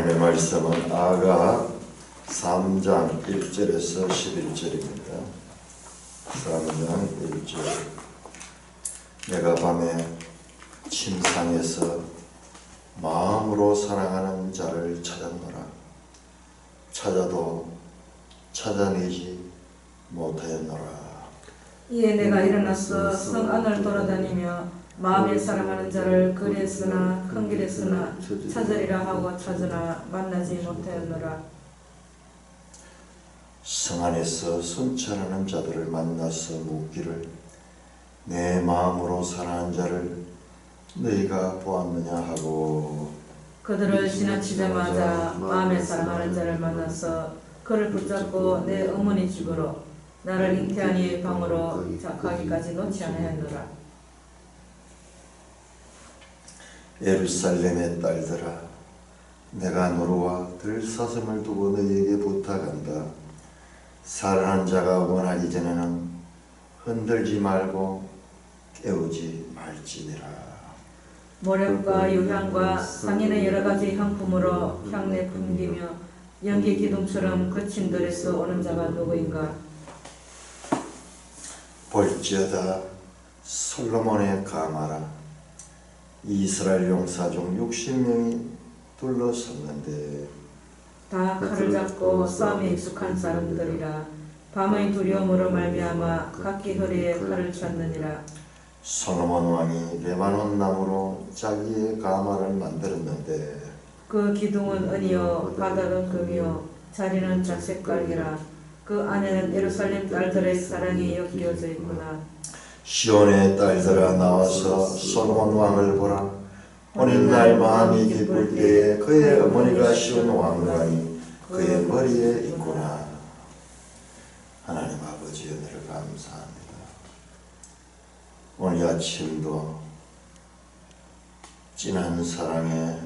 하나님의 말씀은 아가 3장 1절에서 11절입니다. 3장 1절. 내가 밤에 침상에서 마음으로 사랑하는 자를 찾았노라. 찾아도 찾아내지 못하였노라. 이에 내가 일어나서 성 안을 돌아다니며 마음에 사랑하는 자를 거리에서나 큰 길에서나 찾으리라 하고 찾으나 만나지 못하였노라. 성 안에서 순찰하는 자들을 만나서 묻기를 내 마음으로 사랑하는 자를 너희가 보았느냐 하고 그들을 지나치자마자 마음에 사랑하는 자를 만나서 그를 붙잡고 내 어머니 집으로 나를 잉태하니 방으로 가기까지 놓지 아니하였노라. 예루살렘의 딸들아, 내가 노루와 들사슴을 두고 너희에게 부탁한다. 사랑하는 자가 원하기 전에는 흔들지 말고 깨우지 말지니라. 모략과 유향과 상인의 여러 가지 향품으로 향내 풍기며 연기 기둥처럼 거친 들에서 오는 자가 누구인가? 볼지어다 솔로몬의 가마라. 이스라엘 용사 중 60명이 둘러섰는데 다 칼을 잡고 싸움에 익숙한 사람들이라. 밤의 두려움으로 말미암아 각기 허리에 칼을 찼느니라. 솔로몬 왕이 레바논 나무로 자기의 가마를 만들었는데 그 기둥은 은이요 바닥은 금이요 자리는 자색깔이라. 그 안에는 예루살렘 딸들의 사랑이 엮여져 있구나. 시온의 딸들아, 나와서 솔로몬 왕을 보라. 오늘날 마음이 기쁠 때에 그의 어머니가 씌운 왕관이 그의 머리에 있구나. 하나님 아버지, 은혜를 감사합니다. 오늘 아침도 진한 사랑의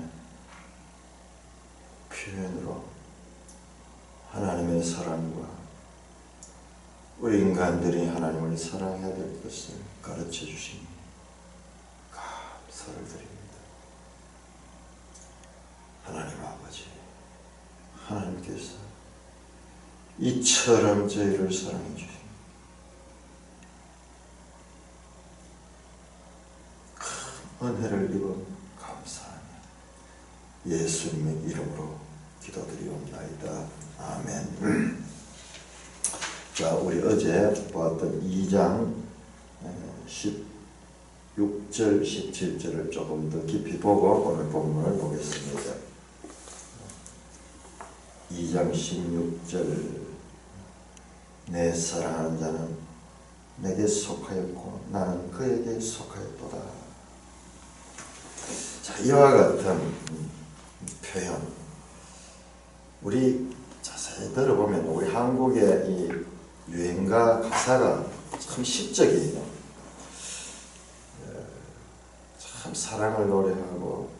표현으로 하나님의 사랑과 우리 인간들이 하나님을 사랑해야 될 것을 가르쳐 주시니 감사를 드립니다. 하나님 아버지, 하나님께서 이처럼 저희를 사랑해 주시니 큰 은혜를 입은 감사하며 예수님의 이름으로 기도드리옵나이다. 아멘. 자, 우리 어제 보았던 2장 16절, 17절을 조금 더 깊이 보고 오늘 본문을 보겠습니다. 2장 16절. 내 사랑하는 자는 내게 속하였고 나는 그에게 속하였도다. 자, 이와 같은 표현, 우리 자세히 들어보면 우리 한국의 이 유행가 가사가 참 시적이에요. 참 사랑을 노래하고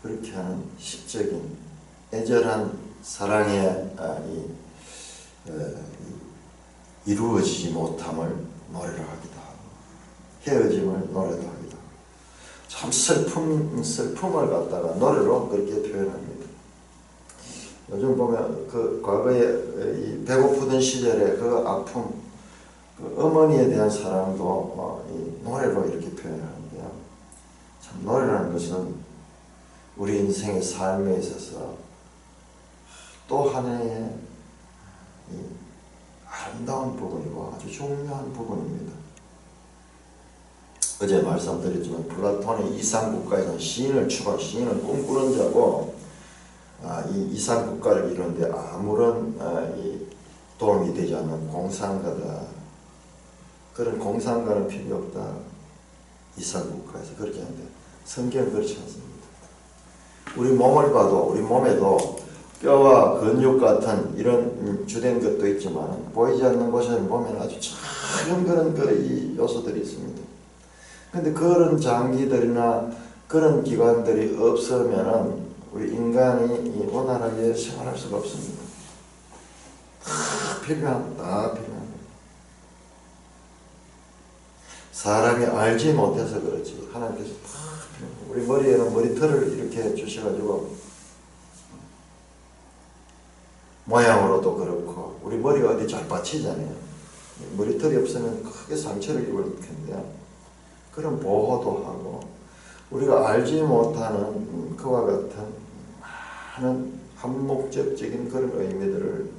그렇게 하는 시적인 애절한 사랑의 이루어지지 못함을 노래를 하기도 하고 헤어짐을 노래도 하기도 하고 참 슬픔을 갖다가 노래로 그렇게 표현합니다. 요즘 보면 그 과거에 이 배고프던 시절에 그 아픔, 그 어머니에 대한 사랑도 이 노래로 이렇게 표현하는데요. 참 노래라는 것은 우리 인생의 삶에 있어서 또 하나의 이 아름다운 부분이고 아주 중요한 부분입니다. 어제 말씀드렸지만 플라톤의 이상국가에는 시인을 꿈꾸는 자고 이 이상국가를 이루는데 아무런 도움이 되지 않는 공상가다. 그런 공상가는 필요 없다. 이상국가에서 그렇게 하는데 성경은 그렇지 않습니다. 우리 몸을 봐도 우리 몸에도 뼈와 근육 같은 이런 주된 것도 있지만 보이지 않는 곳에 보면 아주 작은 그런 이 요소들이 있습니다. 그런데 그런 장기들이나 그런 기관들이 없으면은 우리 인간이 원활하게 생활할 수가 없습니다. 다 필요합니다. 사람이 알지 못해서 그렇지 하나님께서 다 우리 머리에는 머리털을 이렇게 주셔가지고 모양으로도 그렇고 우리 머리가 어디 잘 받치잖아요. 머리털이 없으면 크게 상처를 입을 텐데 그런 보호도 하고 우리가 알지 못하는 그와 같은 많은 한목적인 그런 의미들을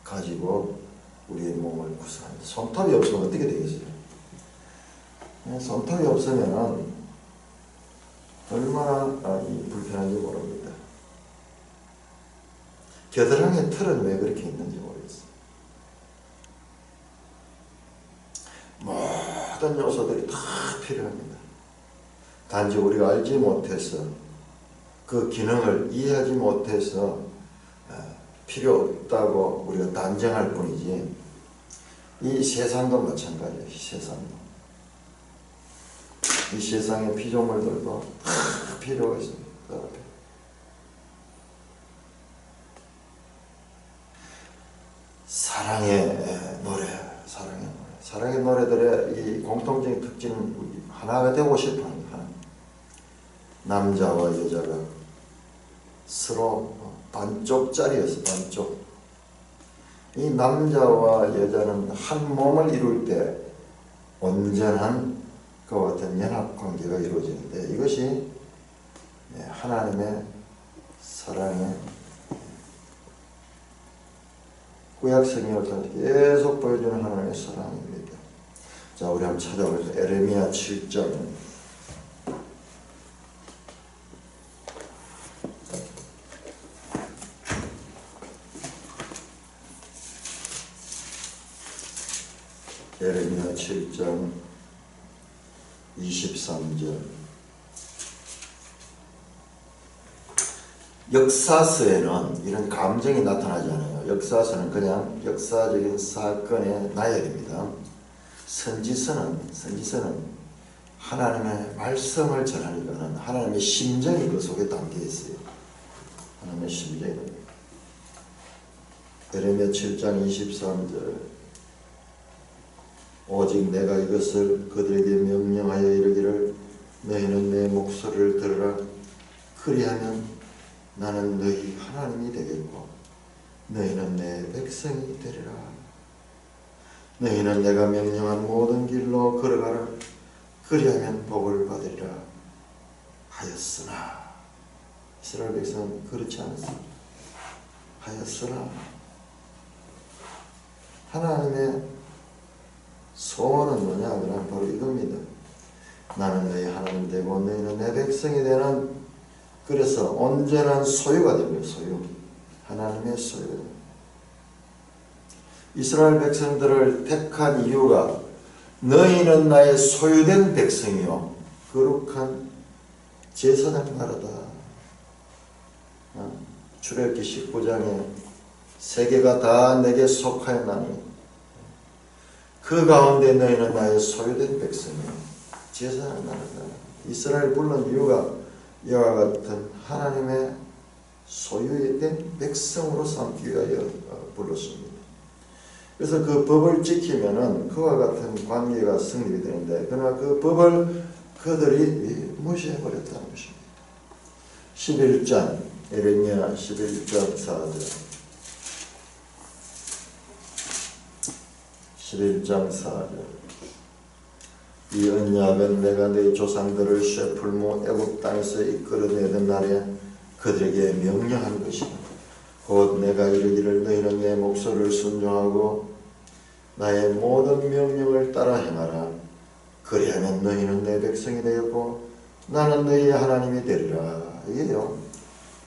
가지고 우리의 몸을 구성합니다. 손톱이 없으면 어떻게 되겠어요? 손톱이 없으면 얼마나 불편한지 모릅니다. 겨드랑이 털은 왜 그렇게 있는지 모르겠어요. 모든 요소들이 다 필요합니다. 단지 우리가 알지 못해서 그 기능을 이해하지 못해서 필요 없다고 우리가 단정할 뿐이지 이 세상도 마찬가지예요. 이 세상의 피조물들도 다 필요가 있습니다. 사랑의 노래들의 이 공통적인 특징은 하나가 되고 싶어하는 하나. 남자와 여자가 서로 반쪽짜리였어. 반쪽. 이 남자와 여자는 한 몸을 이룰 때 온전한 그와 같은 연합관계가 이루어지는데 이것이 하나님의 사랑의 구약 성경을 통해서 계속 보여주는 하나님의 사랑입니다. 자, 우리 한번 찾아보겠습니다. 에레미야 7장 에레미야 7장 23절. 역사서에는 이런 감정이 나타나지 않아요. 역사서는 그냥 역사적인 사건의 나열입니다. 선지서는 하나님의 말씀을 전하니까는 하나님의 심정이 그 속에 담겨 있어요. 하나님의 심정이. 에레미야 7장 23절. 오직 내가 이것을 그들에게 명령하여 이르기를 너희는 내 목소리를 들으라. 그리하면 나는 너희 하나님이 되겠고 너희는 내 백성이 되리라. 너희는 내가 명령한 모든 길로 걸어가라. 그리하면 복을 받으리라 하였으나 이스라엘 백성은 그렇지 않았습니다. 하였으나 하나님의 소원은 뭐냐? 그냥 바로 이겁니다. 나는 너희 하나님 되고 너희는 내 백성이 되는, 그래서 온전한 소유가 됩니다. 소유. 하나님의 소유. 이스라엘 백성들을 택한 이유가 너희는 나의 소유된 백성이요 거룩한 제사장 나라다. 출애굽기 19장에 세계가 다 내게 속하였나니 그 가운데 너희는 나의 소유된 백성이요 제사장 나라다. 이스라엘 불른 이유가 이와 같은 하나님의 소유된 백성으로 삼기 위하여 불렀습니다. 그래서 그 법을 지키면은 그와 같은 관계가 성립이 되는데, 그러나 그 법을 그들이 무시해버렸다는 것입니다. 11장, 에레미야 11장 4절. 11장 4절. 이 언약은 내가 네 조상들을 쇠풀무 애굽 땅에서 이끌어내던 날에 그들에게 명령한 것이다. 곧 내가 이르기를 너희는 내 목소리를 순종하고 나의 모든 명령을 따라 행하라. 그리하면 너희는 내 백성이 되었고 나는 너희의 하나님이 되리라. 이게요,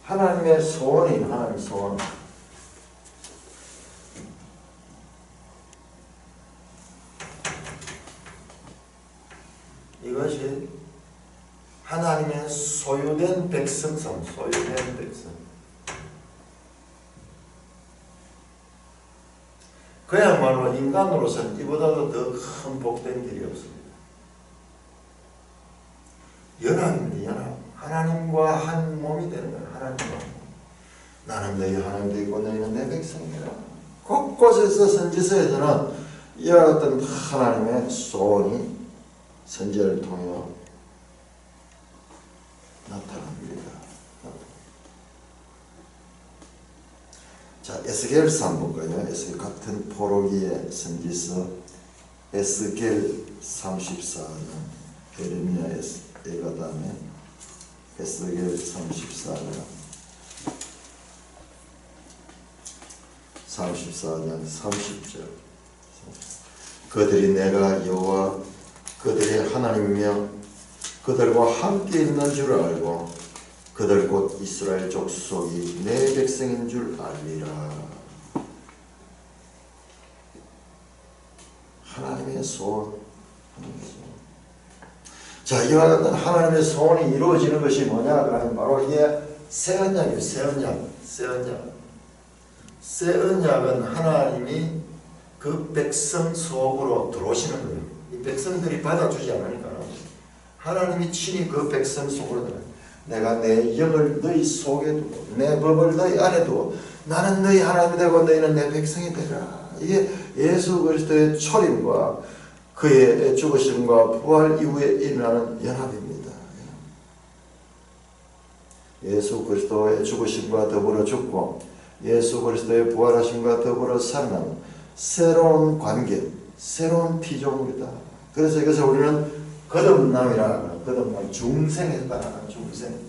하나님의 소원인 하나님의 소원. 이것이 하나님의 소유된 백성성, 소유된 백성. 그야말로 인간으로서는 이보다도 더 큰 복된 길이 없습니다. 연합입니다. 연합. 하나님과 한 몸이 되는 거예요. 하나님과. 나는 너희 하나님 되고 너희는 내 백성이라. 곳곳에서 선지서에서는 이와 같은 하나님의 소원이 선지자를 통해 나타납니다. 자, 에스겔서 한번 볼까요? 에스겔 같은 포로기의 선지서 에스겔 34장 예레미야 에가 다음에 에스겔 34장 30절 그들이 내가 여호와 그들의 하나님이며 그들과 함께 있는 줄 알고 그들 곧 이스라엘 족속이 내 백성인 줄 알리라. 하나님의 소원. 자, 이와 같은 하나님의 소원이 이루어지는 것이 뭐냐 하면 바로 이게 새 언약이에요. 새 언약. 새 언약은 하나님이 그 백성 속으로 들어오시는 거예요. 이 백성들이 받아주지 않으니까 하나님이 친히 그 백성 속으로 들어요. 내가 내 영을 너희 속에 두고 내 법을 너희 안에 두고 나는 너희 하나님이 되고 너희는 내 백성이 되라. 이게 예수 그리스도의 초림과 그의 죽으심과 부활 이후에 일어나는 연합입니다. 예수 그리스도의 죽으심과 더불어 죽고 예수 그리스도의 부활하심과 더불어 살아나는 새로운 관계, 새로운 피조물이다. 그래서 이것을 우리는 거듭남이라 하는 거듭남, 중생했다. 중생.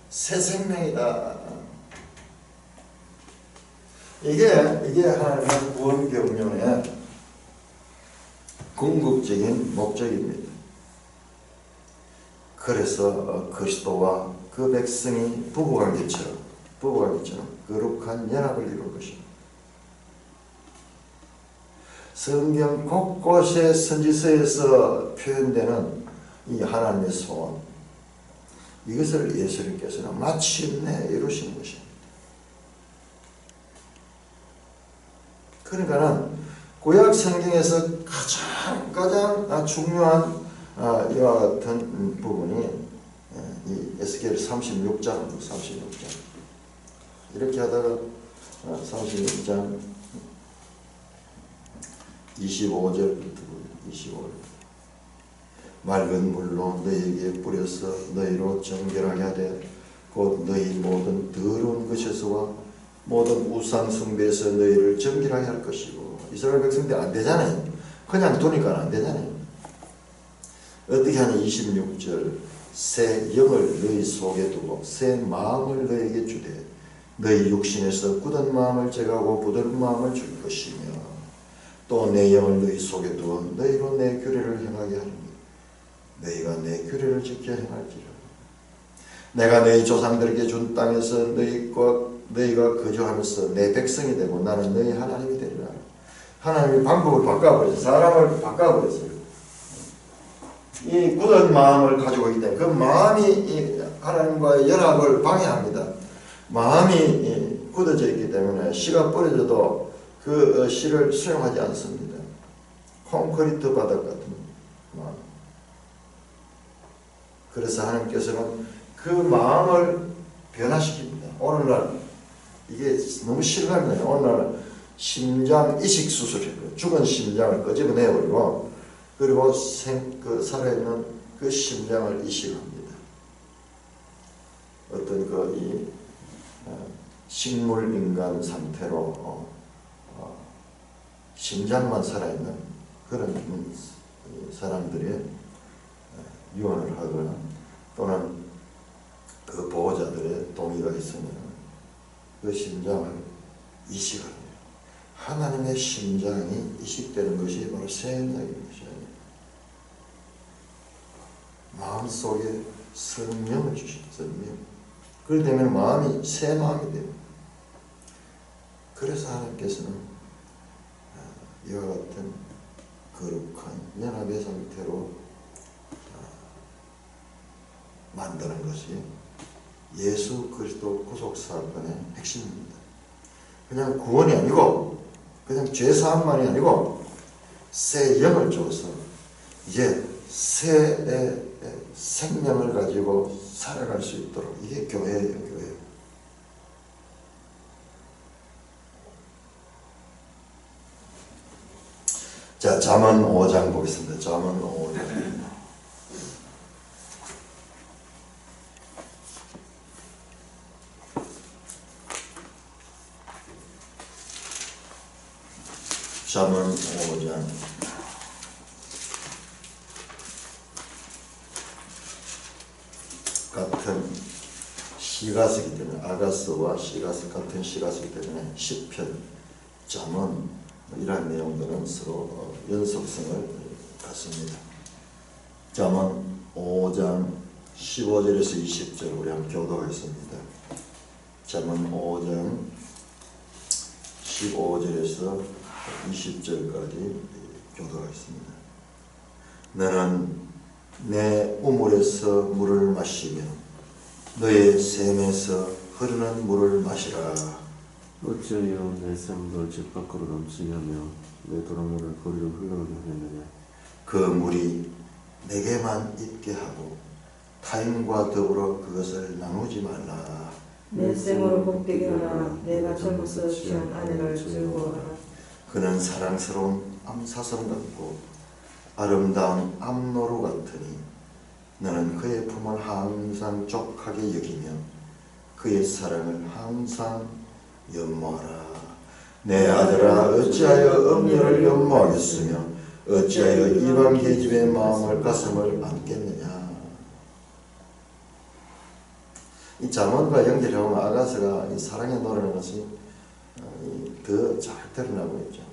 새 생명이다. 이게 하나님의 구원 경륜의 궁극적인 목적입니다. 그래서 그리스도와 그 백성이 부부관계처럼 거룩한 연합을 이룰 것입니다. 성경 곳곳의 선지서에서 표현되는 이 하나님의 소원, 이것을 예수님께서는 마침내 이루신 것입니다. 그러니까는 구약 성경에서 가장 중요한 이와 같은 부분이 이 에스겔 36장 이렇게 하다가 36장 25절부터 25절 맑은 물로 너희에게 뿌려서 너희로 정결하게 하되 곧 너희 모든 더러운 것에서와 모든 우상 숭배에서 너희를 정결하게 할 것이고. 이스라엘 백성들 안 되잖아요. 그냥 두니까 안 되잖아요. 어떻게 하냐 26절 새 영을 너희 속에 두고 새 마음을 너희에게 주되 너희 육신에서 굳은 마음을 제거하고 부드러운 마음을 줄 것이며 또 내 영을 너희 속에 두어 너희로 내 규례를 행하게 하리니 너희가 내 규례를 지켜 행할지라. 내가 너희 조상들에게 준 땅에서 너희가 거주하면서 내 백성이 되고 나는 너희 하나님이 되리라. 하나님이 방법을 바꿔버렸어요. 사람을 바꿔버렸어요. 이 굳은 마음을 가지고 있기 때문에 그 마음이 하나님과의 연합을 방해합니다. 마음이 굳어져 있기 때문에 씨가 뿌려져도 그 씨를 수용하지 않습니다. 콘크리트 바닥 같은 마음. 그래서 하나님께서는 그 마음을 변화시킵니다. 오늘날 이게 너무 실감나요. 오늘날 심장 이식 수술이에요. 죽은 심장을 끄집어내버리고 그리고 살아있는 그 심장을 이식합니다. 어떤 식물 인간 상태로 심장만 살아있는 그런 사람들이 유언을 하거나 또는 그 보호자들의 동의가 있으면 그 심장을 이식합니다. 하나님의 심장이 이식되는 것이 바로 새 언약인 것이에요. 마음속에 성령을 주신 성령. 그렇기 때문에 마음이 새 마음이 돼요. 그래서 하나님께서는 이와 같은 거룩한 연합의 상태로 만드는 것이 예수 그리스도 구속 사건의 핵심입니다. 그냥 구원이 아니고 그냥 죄사함만이 아니고 새 영을 줘서 이제 새 생명을 가지고 살아갈 수 있도록 이게 교회예요. 교회. 자, 잠언 5장 보겠습니다. 잠언 5장. 잠언 5장 같은 시가 쓰기 때문에 아가스와 시가 같은 시가 쓰기 때문에 시편, 잠언 이러한 내용들은 서로 연속성을 갖습니다. 잠언 5장 15절에서 20절 우리 한번 교도하겠습니다. 잠언 5장 15절에서 20절까지 교도하겠습니다. 너는 내 우물에서 물을 마시며 너의 샘에서 흐르는 물을 마시라. 어찌하여 내 샘을 집 밖으로 넘치게 하며 내 도랑물을 거리로 흘러오게 하겠느냐. 그 물이 내게만 있게 하고 타인과 더불어 그것을 나누지 말라. 내 샘으로 복되게 하라. 내가 젊어서 취한 아내를 즐거워하라. 그는 사랑스러운 암사슴 같고 아름다운 암노루 같으니 너는 그의 품을 항상 족하게 여기며 그의 사랑을 항상 연모하라. 내 아들아 어찌하여 음녀를 연모하겠으며 어찌하여 이방 계집의 마음을 가슴을 안겠느냐. 이 잠언과 연결해보면 아가스가 이 사랑에 노래하는 것이 더 잘 드러나고 있죠.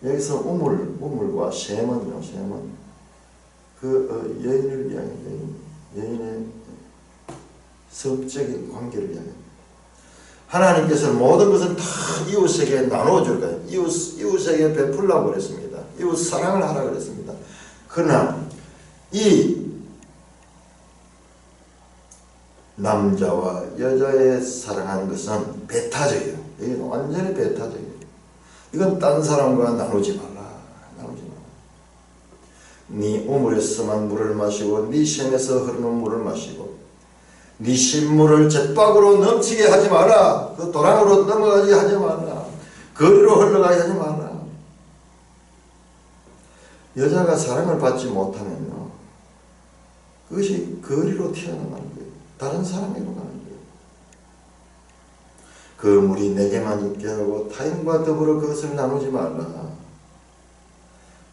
여기서 우물과 샘은요, 샘은 그 여인을 위하여 여인의 성적인 관계를 위하여 하나님께서 모든 것을 다 이웃에게 나눠줄 거예요. 이웃에게 베풀라고 그랬습니다. 이웃 사랑을 하라고 그랬습니다. 그러나 이 남자와 여자의 사랑하는 것은 배타적이에요. 이건 완전히 배타적이에요. 이건 딴 사람과 나누지 말라. 나누지 말라. 네 우물에서만 물을 마시고 네 샘에서 흐르는 물을 마시고 네 신물을 잿박으로 넘치게 하지 마라. 그 도랑으로 넘어가게 하지 마라. 거리로 흘러가게 하지 마라. 여자가 사랑을 받지 못하면요, 그것이 거리로 튀어나가는 거예요. 다른 사람에게로 가는 거예요. 그 물이 내게만 있게 하고 타인과 더불어 그것을 나누지 말라.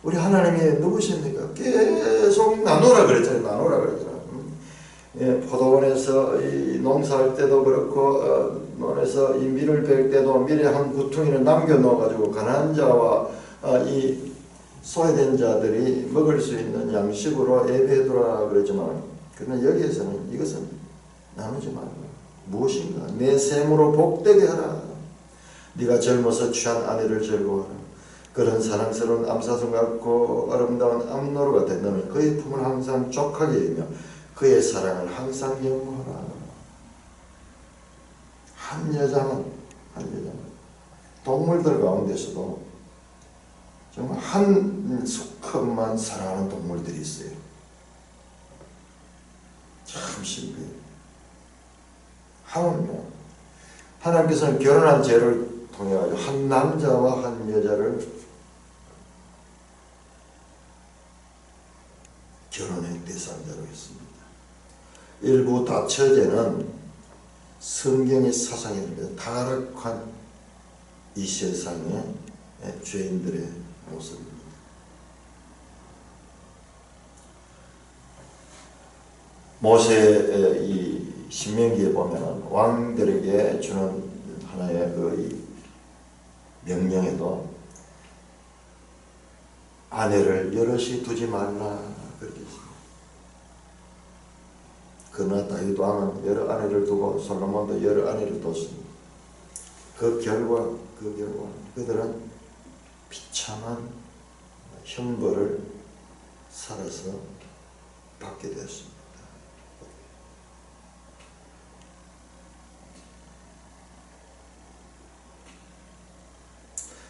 우리 하나님이 누구십니까? 계속 나누라 그랬잖아요. 나누라 그랬잖아요. 포도원에서 이 농사할 때도 그렇고 논에서 이 밀을 뺄 때도 밀에 한 구퉁이를 남겨 놓아가지고 가난한 자와 이 소외된 자들이 먹을 수 있는 양식으로 예배해두라 그랬지만, 그러나 여기에서는 이것은 나누지 말라. 무엇인가? 내 샘으로 복되게 하라. 네가 젊어서 취한 아내를 즐거워하라. 그런 사랑스러운 암사슴 같고 아름다운 암노루 같아. 너는 그의 품을 항상 족하게 여기며 그의 사랑을 항상 연모하라. 한 여자는 동물들 가운데서도 정말 한 수컷만 사랑하는 동물들이 있어요. 참 신기해요. 하물며 하나님께서는 결혼한 죄를 통해 가지고 한 남자와 한 여자를 결혼의 대상자로 했습니다. 일부 다처제는 성경의 사상입니다. 타락한 이 세상의 죄인들의 모습입니다. 모세의 이 신명기에 보면 왕들에게 주는 하나의 그 명령에도 아내를 여럿이 두지 말라 그렇게 있습니다. 그러나 다윗 왕은 여러 아내를 두고 솔로몬도 여러 아내를 뒀습니다. 그 결과 그들은 비참한 형벌을 살아서 받게 되었습니다.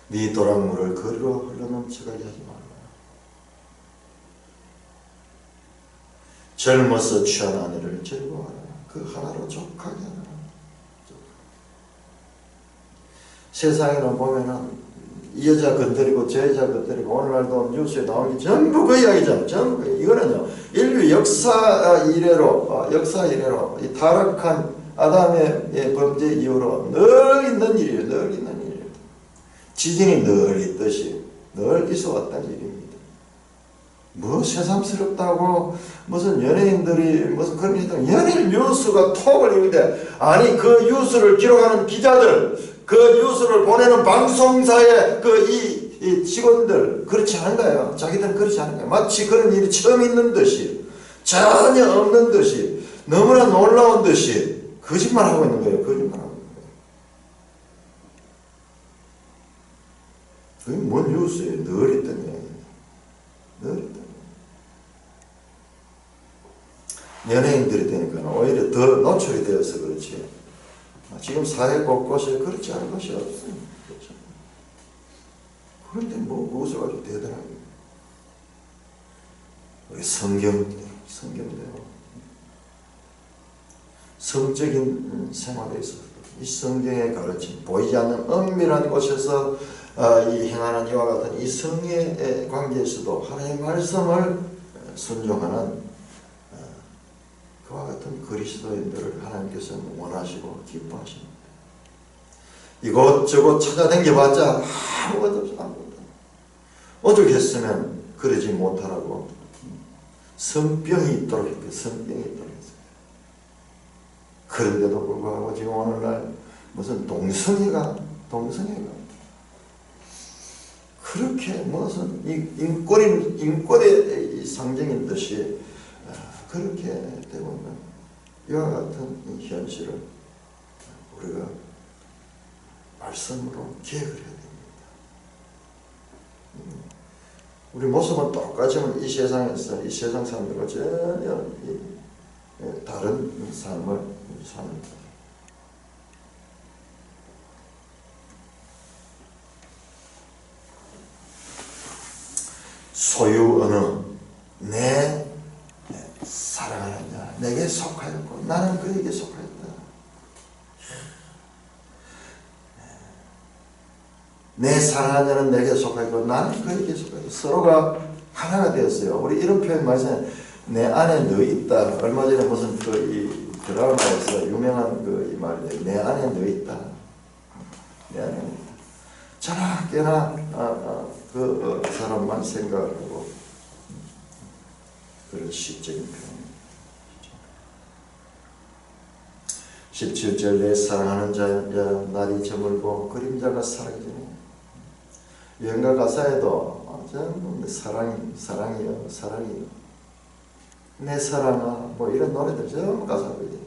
네 도랑물을 거리로 흘러넘쳐가게 하지 말라. 젊어서 취한 아내를 즐거워하라. 그 하나로 족하게 하라. 세상에는 보면은 이 여자 건드리고 저 여자 건드리고 오늘날도 뉴스에 나오는 게 전부 그 이야기잖아요. 전부 이거는요, 인류 역사 이래로 이 타락한 아담의 범죄 이후로 늘 있는 일이에요. 늘 있는 일이에요. 지진이 늘 있듯이 늘 있어왔다는 일입니다. 뭐 새삼스럽다고 무슨 연예인들이 무슨 그런 일도 연예인 뉴스가 톡을 이는데 아니 그 뉴스를 기록하는 기자들 그 뉴스를 보내는 방송사의 이 직원들 그렇지 않은가요? 자기들은 그렇지 않은가요? 마치 그런 일이 처음 있는 듯이 전혀 없는 듯이 너무나 놀라운 듯이 거짓말하고 있는 거예요. 거짓말하고 있는 거예요. 그게 뭔 뉴스예요? 늘 있던 이야기입니다. 늘 있던 연예인들이 되니까 오히려 더 노출이 되어서 그렇지 지금 사회 곳곳에 그렇지 않은 것이 없어요. 그렇죠? 그런데 뭐 그것을 아주 대단하게 우리 성경대로 성적인 생활에 있어서 이 성경의 가르침 보이지 않는 은밀한 곳에서 이 행하는 이와 같은 이 성의 관계에서도 하나님의 말씀을 순종하는 그와 같은 그리스도인들을 하나님께서는 원하시고 기뻐하십니다. 이것저것 찾아다녀봤자 아무것도 없어. 아무것도. 오죽했으면 그러지 못하라고 성병이 있도록 했고 성병이 있도록 했어요. 그런데도 불구하고 지금 오늘날 무슨 동성애가 그렇게 무슨 인권의 상징인 듯이 그렇게 되고 있는 이와 같은 이 현실을 우리가 말씀으로 기획을 해야 됩니다. 우리 모습은 똑같지만 이 세상에서 이 세상 사람들과 전혀 다른 삶을 사는 거예요. 소유 언어 내 사랑하였냐 내게 속하였고 나는 그에게 속하였다. 내 사랑하냐는 내게 속하였고 나는 그에게 속하였다. 서로가 하나가 되었어요. 우리 이런 표현 많이 써요. 내 안에 너 있다. 얼마 전에 무슨 이 드라마에서 유명한 이 말이에요. 내 안에 너 있다. 내 안에 있다. 저나 꽤나 그 사람만 생각을 하고 그런 시적인 표현입니다. 17절 내 사랑하는 자야 날이 저물고 그림자가 사라지네. 유행가 가사에도 전부 사랑이요 내 사랑아 뭐 이런 노래들 전부 가사거든요.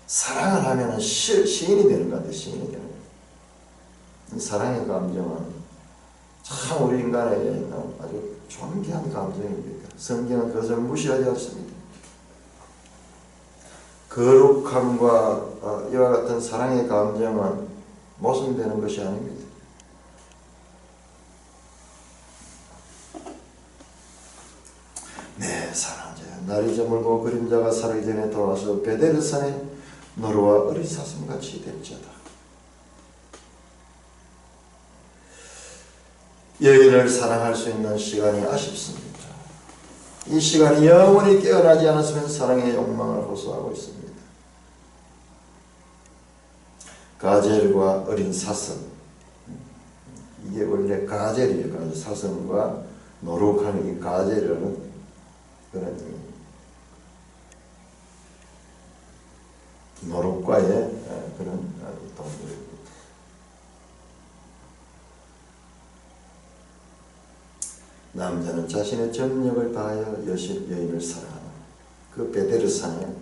사랑을 하면은 시인이 되는 것 같아요. 시인이 되는 거예요. 이 사랑의 감정은 참 우리 인간에게 아주 존귀한 감정입니다. 성경은 그것을 무시하지 않습니다. 거룩함과 이와 같은 사랑의 감정은 모순되는 것이 아닙니다. 내 사랑자야 날이 저물고 그림자가 사르기 전에 돌아와서 베델산에 너루와 어리사슴같이 될지어다. 여인을 사랑할 수 있는 시간이 아쉽습니다. 이 시간이 영원히 깨어나지 않았으면 사랑의 욕망을 호소하고 있습니다. 가젤과 어린 사슴 이게 원래 가젤이에요. 사슴과 노룩하는 이 가젤이라는 그런 노룩과의 그런 동물입니다. 남자는 자신의 정력을 다하여 여인을 사랑하는 그 베데르산의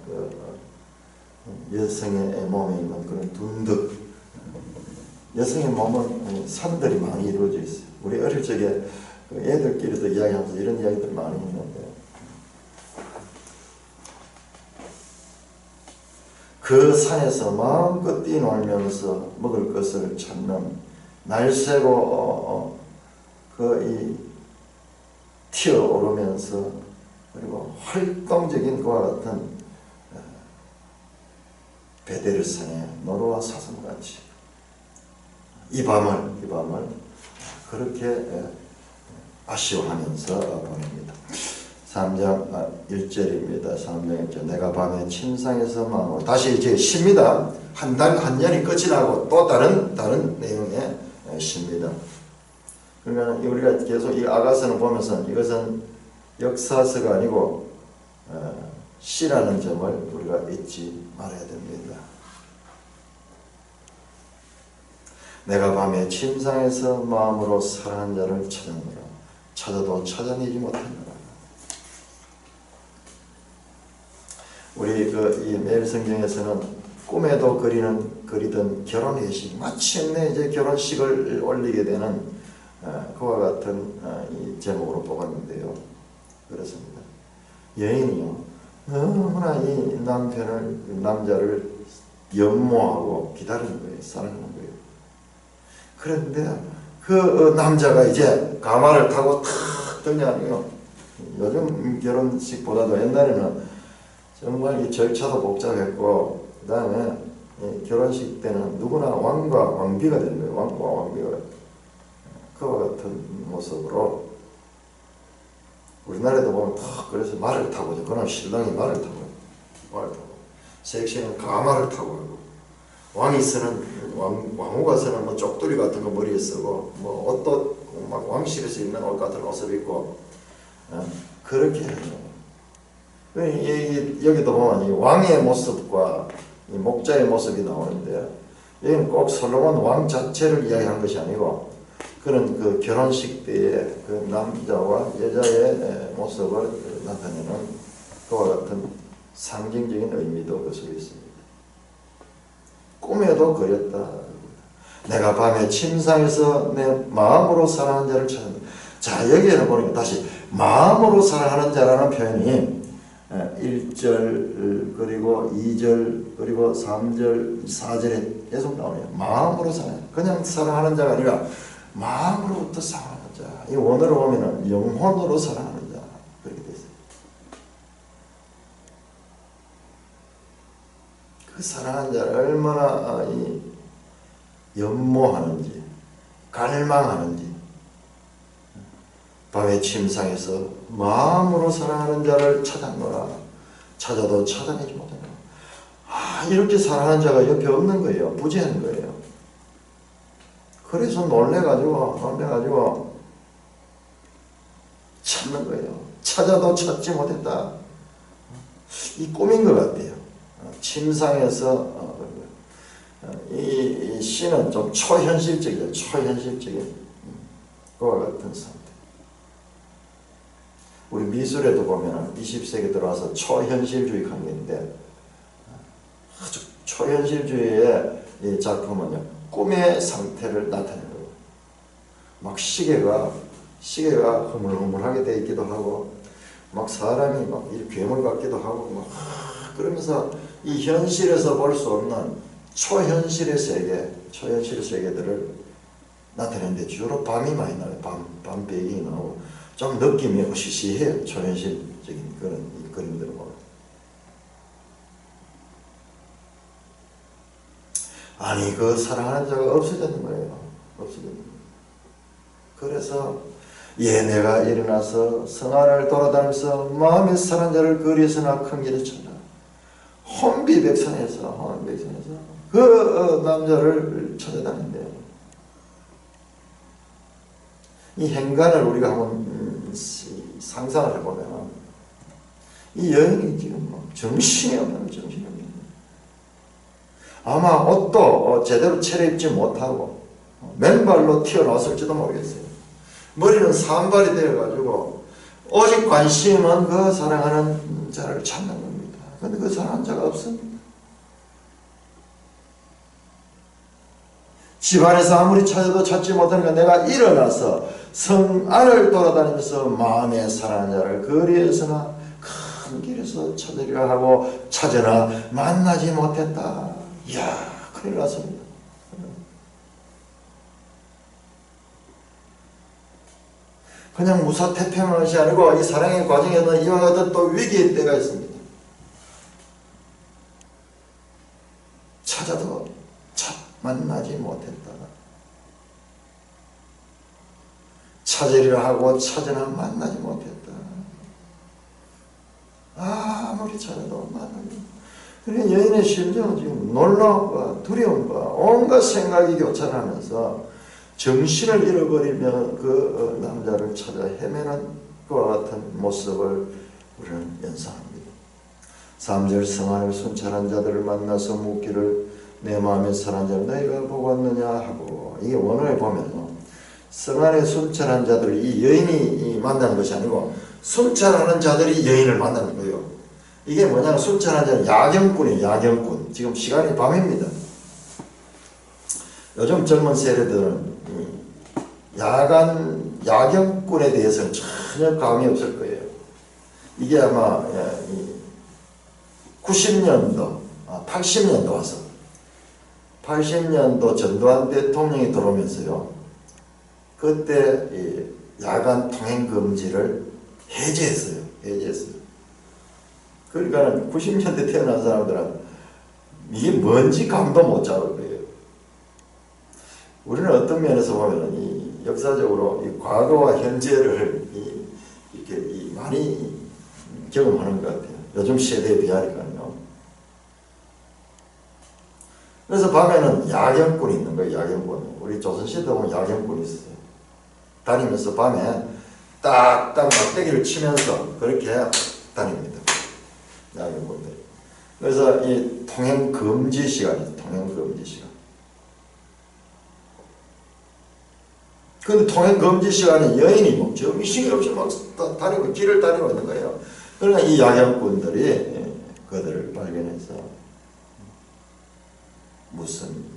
여성의 몸에 있는 그런 둔득 여성의 몸은 산들이 많이 이루어져 있어요. 우리 어릴 적에 애들끼리도 이야기하면서 이런 이야기들 많이 했는데 그 산에서 마음껏 뛰놀면서 먹을 것을 찾는 날새고 튀어오르면서 그리고 활동적인 그와 같은 베데르산의 노루와 사슴같이 이 밤을 그렇게 아쉬워하면서 보냅니다. 3장 1절입니다. 3장 1절 내가 밤에 침상에서 마음으로 다시 이제 쉽니다. 한 년이 끝이 나고 또 다른 내용의 시입니다. 그러니까 우리가 계속 이 아가서는 보면서 이것은 역사서가 아니고 시라는 점을 우리가 잊지 말아야 됩니다. 내가 밤에 침상에서 마음으로 사랑한 자를 찾았노라. 찾아도 찾아내지 못했노라. 우리 이 매일 성경에서는 꿈에도 그리던 결혼 회식, 마침내 이제 결혼식을 올리게 되는 그와 같은 이 제목으로 뽑았는데요. 그렇습니다. 여인이요, 너무나 이 남자를 연모하고 기다리는 거예요. 사랑하는 거예요. 그런데 그 남자가 이제 가마를 타고 탁 등장해요. 요즘 결혼식보다도 옛날에는 정말 이 절차도 복잡했고, 그 다음에 결혼식 때는 누구나 왕과 왕비가 되는 거예요. 왕과 왕비가. 그와 같은 모습으로 우리나라에도 보면 탁 그래서 말을 타고, 그날 신랑이 말을 타고, 섹시는 가마를 타고 하고, 왕이 쓰는 왕후가 쓰는 뭐 쪽두리 같은 거 머리에 쓰고, 뭐 옷도 막 왕실에서 입는 옷 같은 옷을 입고 그렇게 해요. 여기도 보면 이 왕의 모습과 이 목자의 모습이 나오는데, 여기는 꼭 솔로몬 왕 자체를 이야기한 것이 아니고 그런 그 결혼식 때의 그 남자와 여자의 모습을 나타내는 그와 같은 상징적인 의미도 그 속에 있습니다. 꿈에도 그렸다. 내가 밤에 침상에서 내 마음으로 사랑하는 자를 찾는다. 자, 여기에는 보니까 다시 마음으로 사랑하는 자라는 표현이 1절 그리고 2절 그리고 3절 4절에 계속 나오네요. 마음으로 사랑, 그냥 사랑하는 자가 아니라 마음으로부터 사랑하는 자. 이 원어로 보면은 영혼으로 사랑하는 자, 그렇게 되어 있어요. 그 사랑하는 자를 얼마나 연모하는지, 갈망하는지. 밤의 침상에서 마음으로 사랑하는 자를 찾았노라. 찾아도 찾아내지 못하노라. 이렇게 사랑하는 자가 옆에 없는 거예요. 부재한 거예요. 그래서 놀래가지고 찾는 거예요. 찾아도 찾지 못했다. 이 꿈인 것 같아요. 침상에서 이 시는 좀 초현실적이죠. 초현실적인 그와 같은 상태. 우리 미술에도 보면 20세기 들어와서 초현실주의 관계인데, 아주 초현실주의의 이 작품은요, 꿈의 상태를 나타내는 거예요. 막 시계가 흐물흐물하게 되어 있기도 하고, 막 사람이 막 괴물 같기도 하고, 막 그러면서 이 현실에서 볼 수 없는 초현실의 세계들을 나타내는데 주로 밤이 많이 나와요. 밤 배경이 나오고 좀 느낌이 으시시해요. 초현실적인 그런 그림들을 보면. 아니, 그 사랑하는 자가 없어졌는 거예요. 없어졌는 거예요. 그래서 내가 일어나서 성안을 돌아다니면서 마음에 사랑하는 자를 거리에서나 큰 길에 찾아 혼비백산에서 그 남자를 찾아다닌대요. 이 행간을 우리가 한번 상상을 해보면 이 여인이 지금 정신이 없는 아마 옷도 제대로 차려입지 못하고 맨발로 튀어나왔을지도 모르겠어요. 머리는 산발이 되어가지고 오직 관심은 그 사랑하는 자를 찾는 겁니다. 그런데 그 사랑하는 자가 없습니다. 집안에서 아무리 찾아도 찾지 못하니까 내가 일어나서 성 안을 돌아다니면서 마음에 사랑하는 자를 거리에서나 큰 길에서 찾으려 하고 찾으나 만나지 못했다. 이야, 큰일 났습니다. 그냥 무사태평한 것이 아니고 이 사랑의 과정에는 이와 같은 또 위기의 때가 있습니다. 찾아도 만나지 못했다. 찾으려 하고 찾으나 만나지 못했다. 아무리 찾아도 만나지 못했다. 그러니까 여인의 심정은 지금 놀라움과 두려움과 온갖 생각이 교차하면서 정신을 잃어버리며 그 남자를 찾아 헤매는 그와 같은 모습을 우리는 연상합니다. 3절 성안에 순찰한 자들을 만나서 묻기를 내 마음에 선한 자를 너희가 보고 왔느냐 하고, 이게 원어에 보면 성안에 순찰한 자들을 이 여인이 만나는 것이 아니고 순찰하는 자들이 여인을 만나는 거예요. 이게 뭐냐, 순찰하는 자는 야경꾼이에요. 야경꾼. 지금 시간이 밤입니다. 요즘 젊은 세대들은 야경꾼에 대해서는 전혀 감이 없을 거예요. 이게 아마 90년도, 80년도 와서 80년도 전두환 대통령이 들어오면서요, 그때 야간 통행 금지를 해제했어요. 그러니까 90년대 태어난 사람들은 이게 뭔지 감도 못 잡을 거예요. 우리는 어떤 면에서 보면 이 역사적으로 이 과거와 현재를 이렇게 많이 경험하는 것 같아요. 요즘 세대에 비하니까요. 그래서 밤에는 야경꾼이 있는 거예요. 야경꾼. 우리 조선시대 보면 야경꾼이 있었어요. 다니면서 밤에 딱딱 막대기를 치면서 그렇게 다닙니다. 야경꾼들. 그래서 이 통행 금지 시간이에요. 통행 금지 시간. 근데 통행 금지 시간에 여인이 뭐 정신이 없이 막 다니고 길을 다니고 있는 거예요. 그러나 이 야경꾼들이 그들을 발견해서 묻습니다.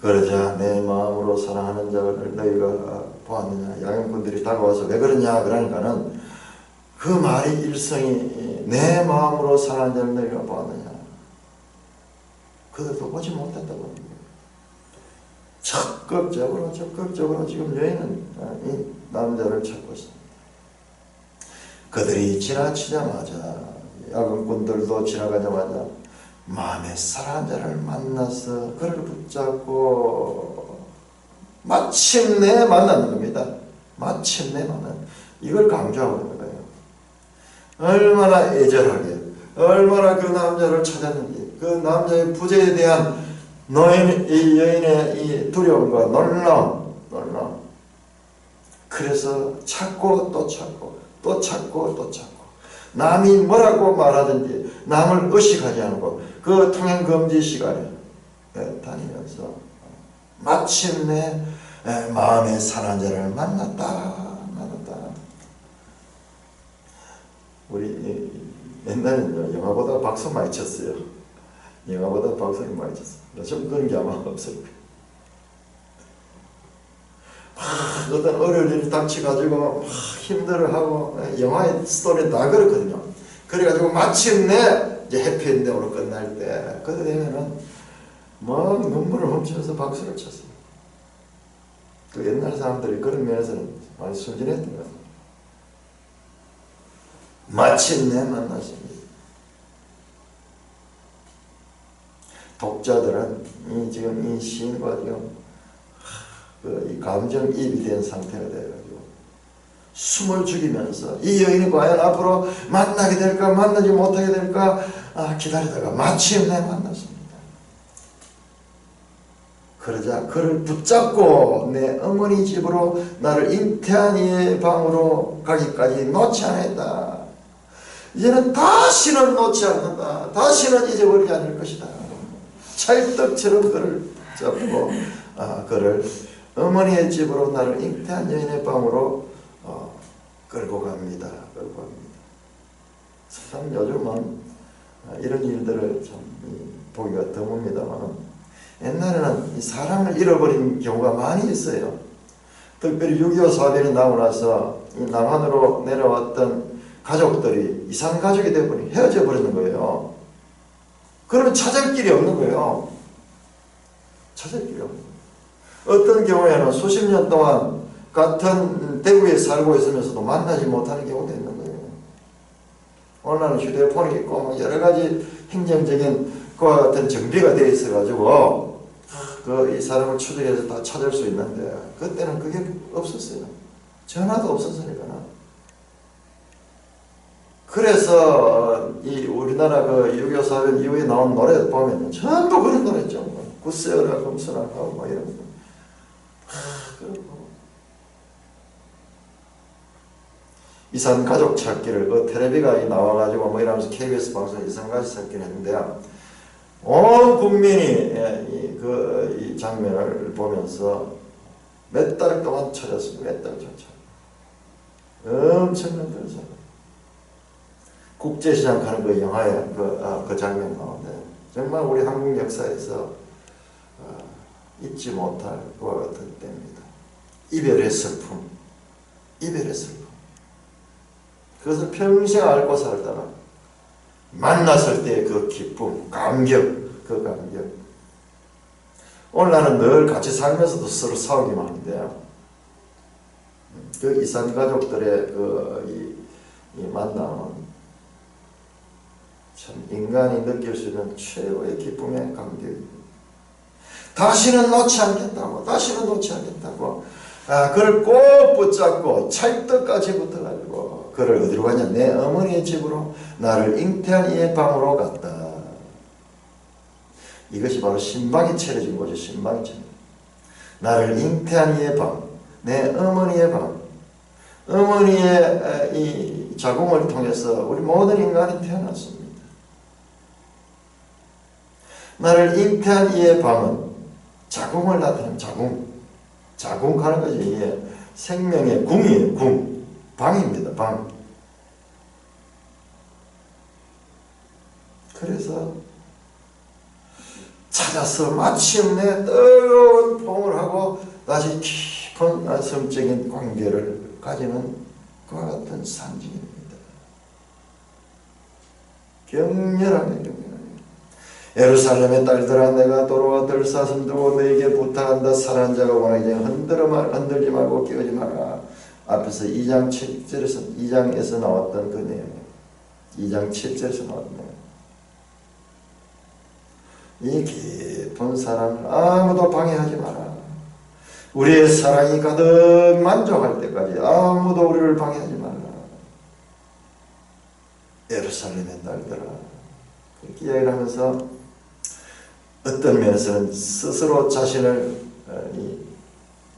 그러자 내 마음으로 사랑하는 자를 너희가 보았느냐. 야경꾼들이 다가와서 왜 그러냐 그러니까는 그 말이 일성이 내 마음으로 사랑하는 자를 너희가 보았느냐. 그들도 보지 못했다고 합니다. 적극적으로 지금 여인은 이 남자를 찾고 있습니다. 그들이 지나치자마자 야경꾼들도 지나가자마자 마음에 사랑하는 자를 만나서 그를 붙잡고 마침내 만나는 겁니다. 마침내 만나는, 이걸 강조하고 있는 거예요. 얼마나 애절하게, 얼마나 그 남자를 찾았는지, 그 남자의 부재에 대한 이 여인의 이 두려움과 놀라움. 그래서 찾고 또 찾고 또 찾고 또 찾고, 남이 뭐라고 말하든지 남을 의식하지 않고 그 통행 금지 시간에 다니면서 마침내 마음에 사랑하는 자를 만났다. 우리 옛날에는 영화보다 박수 많이 쳤어요. 영화보다 박수를 많이 쳤어요. 요즘 그런 게 아마 없을 거예요. 어떤 어려운 일이 닥쳐가지고 힘들어하고, 영화의 스토리는 다 그렇거든요. 그래가지고 마침내 이제 해피엔딩으로 끝날 때, 그때 되면은 뭐 눈물을 훔치면서 박수를 쳤어요. 그 옛날 사람들이 그런 면에서는 많이 순진했던 것 같아요. 마침내 만났습니다. 독자들은 지금 이 시인과 지금 이 감정이입이 된 상태가 되어가지고 숨을 죽이면서 이 여인이 과연 앞으로 만나게 될까 만나지 못하게 될까 기다리다가 마침내 만났습니다. 그러자 그를 붙잡고 내 어머니 집으로 나를 잉태한 이의 방으로 가기까지 놓지 않았다. 이제는 다시는 놓지 않는다. 다시는 잊어버리지 않을 것이다. 찰떡처럼 그를 잡고 그를 어머니의 집으로 나를 잉태한 여인의 방으로 끌고 갑니다. 참 요즘은 이런 일들을 참 보기가 드뭅니다만, 옛날에는 이 사랑을 잃어버린 경우가 많이 있어요. 특별히 6.25 사변이 나고 나서 이 남한으로 내려왔던 가족들이 이산 가족이 되어버리니 헤어져 버리는 거예요. 그러면 찾을 길이 없는 거예요. 찾을 길이 없는 거예요. 어떤 경우에는 수십 년 동안 같은 대구에 살고 있으면서도 만나지 못하는 경우도 있는 거예요. 오늘날은 휴대폰이 있고 여러 가지 행정적인 그와 같은 정비가 되어 있어가지고 이 사람을 추적해서 다 찾을 수 있는데, 그때는 그게 없었어요. 전화도 없었으니까. 그래서 이 우리나라 그 6.25 사변 이후에 나온 노래 보면 전부 그런 노래죠. 굳세어라 금수락하고 막 이런 거. 그리고 이산 가족 찾기를 그 텔레비가 나와가지고 뭐 이러면서 KBS 방송 이산 가족 찾기를 했는데 온 국민이 이 장면을 보면서 몇 달 동안 찾았습니다. 몇 달 동안 엄청난 별사. 국제시장 가는 그 영화에 그 장면 나오는데 정말 우리 한국 역사에서 잊지 못할 그와 같은 때입니다. 이별의 슬픔, 이별의 슬픔. 그것을 평생 앓고 살다가 만났을 때의 그 기쁨, 감격, 그 감격. 오늘 나는 늘 같이 살면서도 서로 싸우기만 하는데요. 그 이산 가족들의 이 만남은 참 인간이 느낄 수 있는 최고의 기쁨의 감격입니다. 다시는 놓지 않겠다고, 다시는 놓지 않겠다고. 그를 꼭 붙잡고 찰떡같이 붙어가지고 그를 어디로 가냐? 내 어머니의 집으로 나를 잉태한 이의 방으로 갔다. 이것이 바로 신방이 차려진 거죠. 신방이 차려진. 나를 잉태한 이의 방, 내 어머니의 방. 어머니의 이 자궁을 통해서 우리 모든 인간이 태어났습니다. 나를 잉태한 이의 방은 자궁을 나타내는 자궁. 자궁 하는 거지. 이게 생명의 궁이에요. 궁. 방입니다. 방. 그래서 찾아서 마침내 뜨거운 포옹을 하고 다시 깊은 성적인 관계를 가지는 그와 같은 상징입니다. 격렬하네, 격렬하네. 예루살렘의 딸들아, 내가 도로와 들사슴 두고 너에게 부탁한다. 사랑하는 자가 원하기 전에 흔들지 말고 깨우지 마라. 앞에서 2장 7절에서 2장에서 나왔던 그 내용, 2장 7절에서 나왔던 내용. 이 깊은 사랑을 아무도 방해하지 마라. 우리의 사랑이 가득 만족할 때까지 아무도 우리를 방해하지 마라. 예루살렘의 딸들아, 그렇게 이야기를 하면서 어떤 면에서는 스스로 자신을 이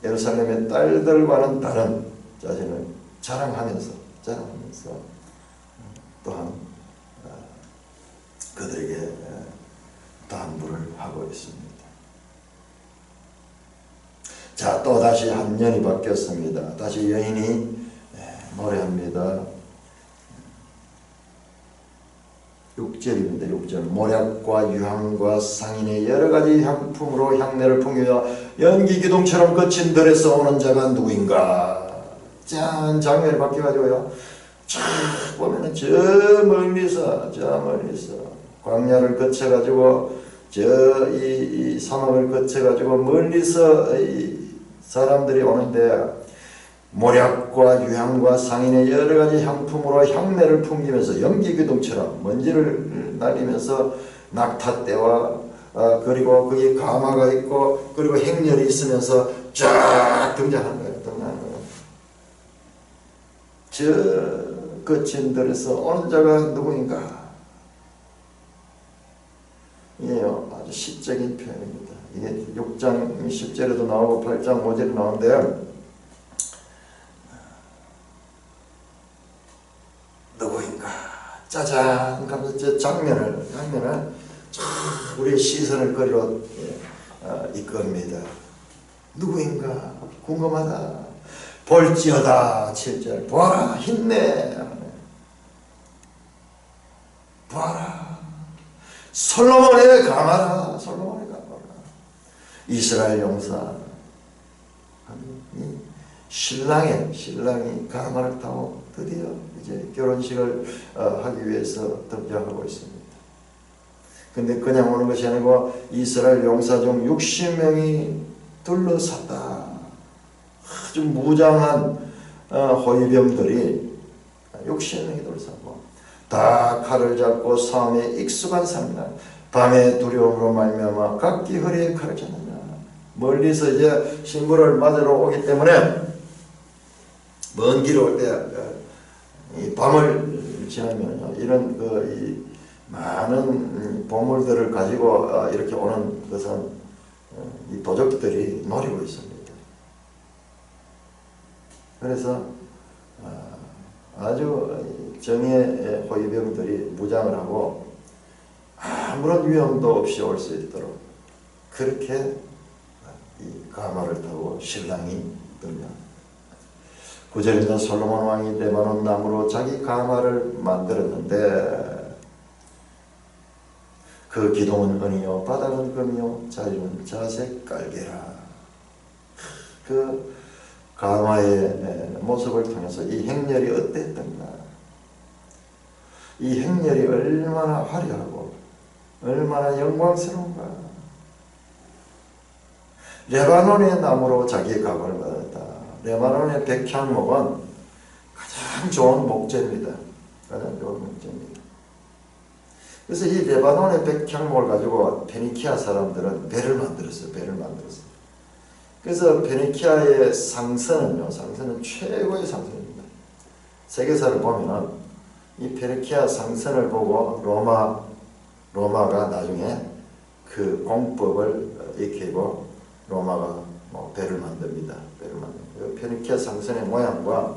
예루살렘의 딸들과는 다른 자신을 자랑하면서 또한 그들에게 당부를 하고 있습니다. 자, 또 다시 한 년이 바뀌었습니다. 다시 여인이 노래합니다. 6절입니다. 6절. 모략과 유향과 상인의 여러가지 향품으로 향내를 풍기며 연기기둥처럼 거친 들에서 오는 자가 누구인가. 짠, 장면이 바뀌어가지고요. 쫙 보면은 저 멀리서 광야를 거쳐가지고 이 사막을 거쳐가지고 멀리서 이 사람들이 오는데 모략과 유향과 상인의 여러가지 향품으로 향내를 풍기면서 연기기둥처럼 먼지를 날리면서 낙타떼와 그리고 거기에 가마가 있고 그리고 행렬이 있으면서 쫙 등장하는 거예요. 저 거친 들에서 오는 자가 누구인가? 이게요, 아주 시적인 표현입니다. 이게 6장 10절에도 나오고 8장 5절에 나오는데요. 누구인가? 짜잔 하면서 저 장면을 우리의 시선을 거리로 이끕니다. 누구인가? 궁금하다. 볼지어다. 7절. 보아라. 힘내. 보아라. 솔로몬의 가마라. 솔로몬의 가마라. 이스라엘 용사 신랑이 가마를 타고 드디어 이제 결혼식을 하기 위해서 등장하고 있습니다. 근데 그냥 오는 것이 아니고 이스라엘 용사 중 60명이 둘러쌌다. 아주 무장한 호위병들이 60명이 둘러싸고 다 칼을 잡고 싸움에 익숙한 사람이다. 밤의 두려움으로 말미암아 각기 허리에 칼을 찼느냐. 멀리서 이제 신부를 맞으러 오기 때문에 먼 길 올 때 이 밤을 지나면 이런 이 많은 보물들을 가지고 이렇게 오는 것은 이 도적들이 노리고 있습니다. 그래서 아주 정예 호위병들이 무장을 하고 아무런 위험도 없이 올 수 있도록 그렇게 이 가마를 타고 신랑이 듭니다. 9절에는 솔로몬 왕이 레바논 나무로 자기 가마를 만들었는데 그 기둥은 은이요 바닥은 금이요 자리는 자색 깔개라. 그 가마의 모습을 통해서 이 행렬이 어땠던가, 이 행렬이 얼마나 화려하고 얼마나 영광스러운가. 레바논의 나무로 자기의 가마를 만들었다. 레바논의 백향목은 가장 좋은 목재입니다. 가장 좋은 목재입니다. 그래서 이 레바논의 백향목을 가지고 페니키아 사람들은 배를 만들었어요. 배를 만들었어요. 그래서 페니키아의 상선은요, 상선은 최고의 상선입니다. 세계사를 보면은 이 페니키아 상선을 보고 로마가 나중에 그 공법을 익히고 로마가 배를 만듭니다. 배를 만듭니다. 페니키아 상선의 모양과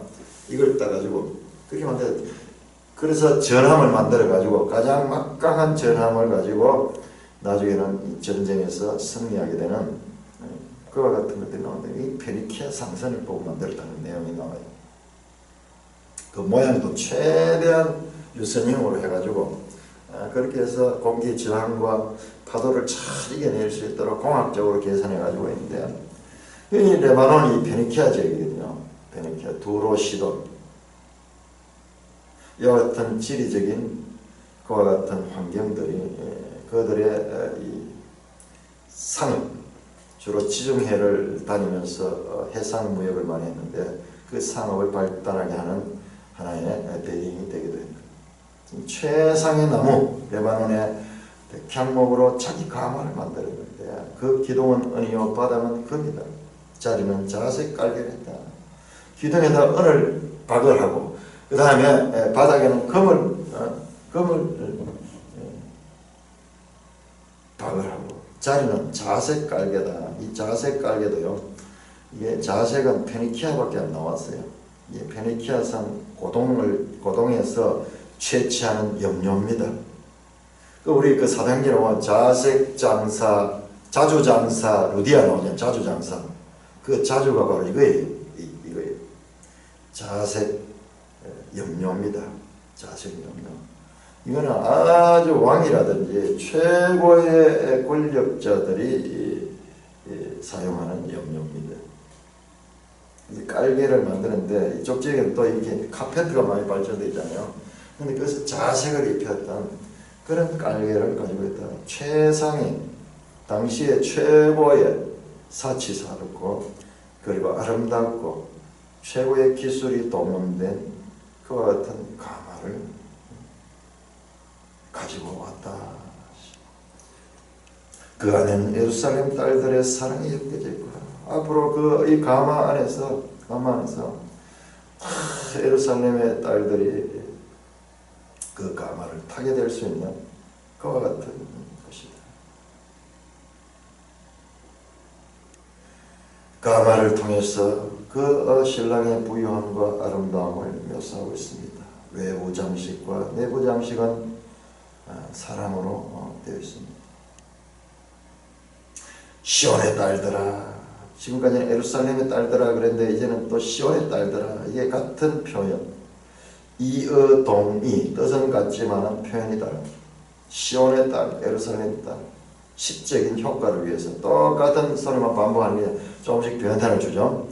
이걸 따가지고 그렇게 만들어요. 그래서 전함을 만들어 가지고 가장 막강한 전함을 가지고 나중에는 이 전쟁에서 승리하게 되는 그와 같은 것들이 나오는데 이 페니키아 상선을 보고 만들었다는 내용이 나와요. 그 모양도 최대한 유선형으로 해가지고 그렇게 해서 공기 저항과 파도를 잘 이겨낼 수 있도록 공학적으로 계산해 가지고 있는데 이 레바논이 페니키아 지역이거든요. 페니키아 두로 시돈 이와 같은 지리적인 그와 같은 환경들이 그들의 이 상업 주로 지중해를 다니면서 해상 무역을 많이 했는데 그 상업을 발달하게 하는 하나의 배경이 되기도 합니다. 최상의 나무 레바논의 백향목으로 자기 가마를 만들었는데 그 기둥은 은이요 바닥은 금이다. 자리는 자색 깔개했다. 기둥에다 은을 박을 하고 그 다음에 바닥에는 금을 박을 하고 자리는 자색 깔개다. 이 자색 깔개도요, 이게 자색은 페니키아밖에 안 나왔어요. 이 페니키아산 고동에서 채취하는 염료입니다. 우리 그 사도행전에 보면 자색 장사, 자주 장사 루디아 나오잖아요. 자주 장사. 그 자주가 바로 이거예요. 이거예요. 자색 염료입니다. 자색 염료. 이거는 아주 왕이라든지 최고의 권력자들이 사용하는 염료입니다. 깔개를 만드는데 이쪽 지역에는 또 이렇게 카페트가 많이 발전되어 있잖아요. 근데 그래서 자색을 입혔던 그런 깔개를 가지고 있다. 최상의 당시의 최고의 사치스럽고 그리고 아름답고 최고의 기술이 동원된 그와 같은 가마를 가지고 왔다. 그 안에는 예루살렘 딸들의 사랑이 엮여져 있고 앞으로 이 가마 안에서 예루살렘의 딸들이 그 가마를 타게 될 수 있는 그와 같은 것이다. 가마를 통해서 그 신랑의 부유함과 아름다움을 묘사하고 있습니다. 외부 장식과 내부 장식은 사랑으로 되어 있습니다. 시온의 딸들아, 지금까지는 예루살렘의 딸들아 그랬는데 이제는 또 시온의 딸들아, 이게 같은 표현, 이어동이 뜻은 같지만 표현이 다릅니다. 시온의 딸, 예루살렘의 딸, 시적인 효과를 위해서 똑같은 소리만 반복하는 게 조금씩 변화를 주죠.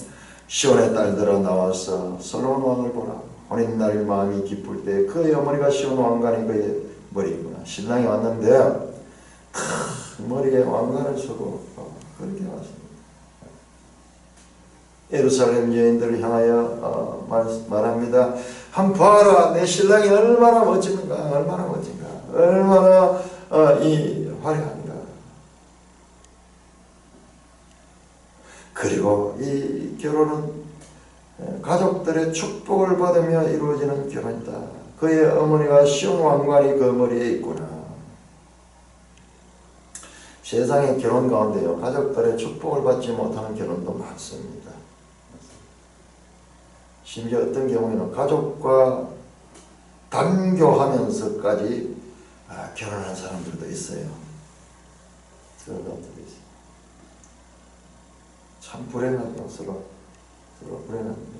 시온의 딸들아 나와서 솔로몬 왕을 보라. 혼인날 마음이 기쁠 때 그의 어머니가 시온 왕관이 그의 머리구나. 신랑이 왔는데 머리에 왕관을 쓰고 그렇게 왔습니다. 예루살렘 여인들을 향하여 말합니다. 한번 봐라, 내 신랑이 얼마나 멋진가, 얼마나 멋진가, 얼마나 이 화려한가. 그리고 이 결혼은 가족들의 축복을 받으며 이루어지는 결혼이다. 그의 어머니가 시온 왕관이 그 머리에 있구나. 세상의 결혼 가운데요, 가족들의 축복을 받지 못하는 결혼도 많습니다. 심지어 어떤 경우에는 가족과 단교하면서까지 결혼한 사람들도 있어요. 그런 사람들도 있어요. 참 불행하죠. 서로 불행합니다.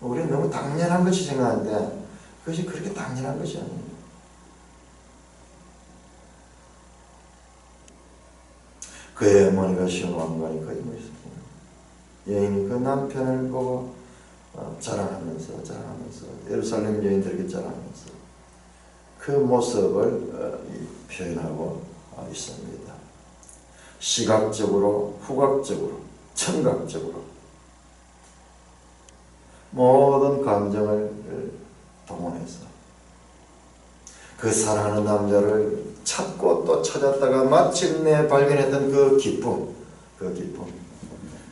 우리는 너무 당연한 것이 생각하는데 그것이 그렇게 당연한 것이 아닙니다. 그의 어머니가 시온 왕관이 거의 멋있었습니다. 여인이 그 남편을 보고 자랑하면서 예루살렘 여인들에게 자랑하면서 그 모습을 표현하고 있습니다. 시각적으로, 후각적으로, 청각적으로 모든 감정을 동원해서 그 사랑하는 남자를 찾고 또 찾았다가 마침내 발견했던 그 기쁨,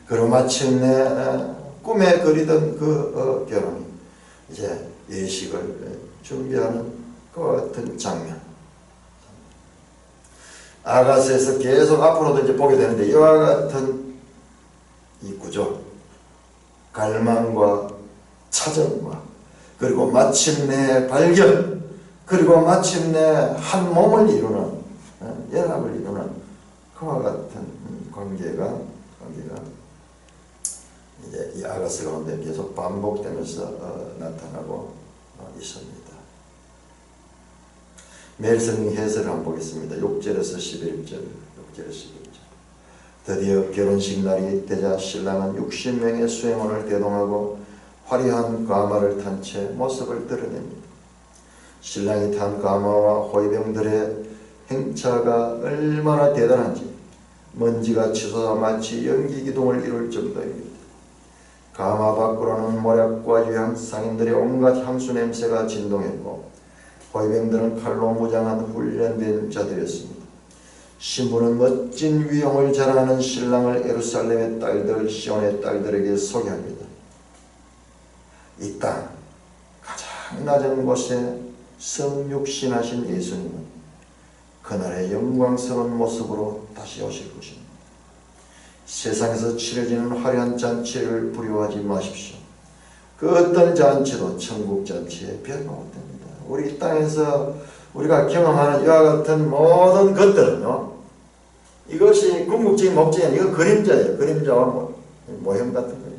그리고 마침내 꿈에 그리던 그 결혼이 이제 예식을 준비하는 그 같은 장면. 아가스에서 계속 앞으로도 이제 보게 되는데 이와 같은 이 구조, 갈망과 찾음과 그리고 마침내 발견, 그리고 마침내 한 몸을 이루는 연합을 이루는 그와 같은 관계가 이제 이 아가스 가운데 계속 반복되면서 나타나고 있습니다. 매일 성경 해설을 한번 보겠습니다. 6절에서 11절. 드디어 결혼식 날이 되자 신랑은 60명의 수행원을 대동하고 화려한 가마를 탄 채 모습을 드러냅니다. 신랑이 탄 가마와 호위병들의 행차가 얼마나 대단한지 먼지가 치솟아 마치 연기 기둥을 이룰 정도입니다. 가마 밖으로는 모략과 유향, 상인들의 온갖 향수 냄새가 진동했고 호위병들은 칼로 무장한 훈련된 자들이었습니다. 신부는 멋진 위용을 자랑하는 신랑을 예루살렘의 딸들, 시온의 딸들에게 소개합니다. 이 땅 가장 낮은 곳에 성육신하신 예수님은 그날의 영광스러운 모습으로 다시 오실 것입니다. 세상에서 치러지는 화려한 잔치를 부러워하지 마십시오. 그 어떤 잔치도 천국 잔치에 비하면 못됩니다. 우리 이 땅에서 우리가 경험하는 이와 같은 모든 것들은요, 이것이 궁극적인 목적이 아니라 이거 그림자예요. 그림자와 모형 같은 거예요.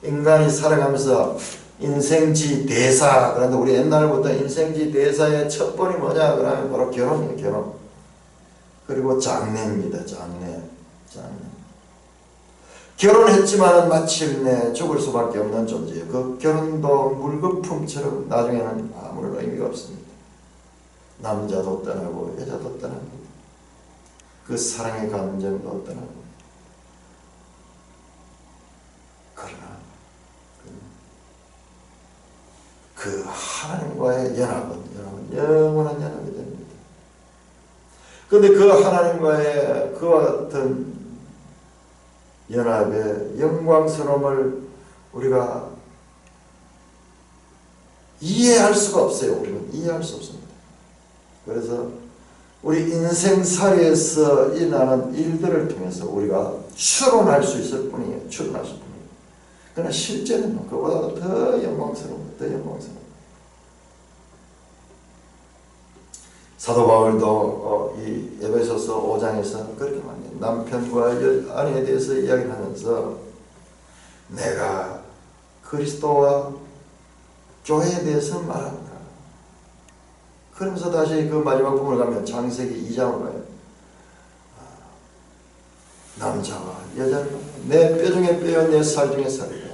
인간이 살아가면서 인생지 대사, 그런데 우리 옛날부터 인생지 대사의 첫 번이 뭐냐 그러면 바로 결혼이에요. 결혼. 그리고 장례입니다. 장례. 결혼했지만은 마침내 죽을 수밖에 없는 존재예요. 그 결혼도 물거품처럼 나중에는 아무런 의미가 없습니다. 남자도 떠나고 여자도 떠납니다. 그 사랑의 감정도 떠나고. 그러나 그 하나님과의 연합은 영원한 연합이 됩니다. 그런데 그 하나님과의 그와 같은 연합의 영광스러움을 우리가 이해할 수가 없어요. 우리는 이해할 수 없습니다. 그래서 우리 인생살이에서 일어나는 일들을 통해서 우리가 추론할 수 있을 뿐이에요. 추론할 수 있을 뿐이에요. 그러나 실제는 그보다 더 영광스러운, 더 영광스러운. 사도 바울도 이 에베소서 5장에서 그렇게 말해요. 남편과 아내에 대해서 이야기를 하면서 내가 그리스도와 교회에 대해서 말한다. 그러면서 다시 그 마지막 부분을 가면 창세기 2장을 가요. 남자와 여자를 내 뼈 중에 뼈요 내 살 중에 살이다.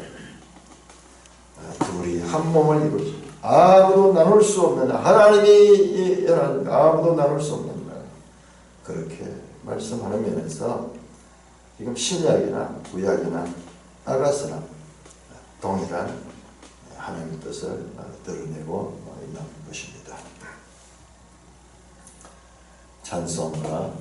둘이 한 몸을 이루죠. 아무도 나눌 수 없는, 하나님이 연한 아무도 나눌 수 없는, 그렇게 말씀하는 면에서 지금 신약이나 구약이나 아가서나 동일한 하나님의 뜻을 드러내고 있는 것입니다. 찬송가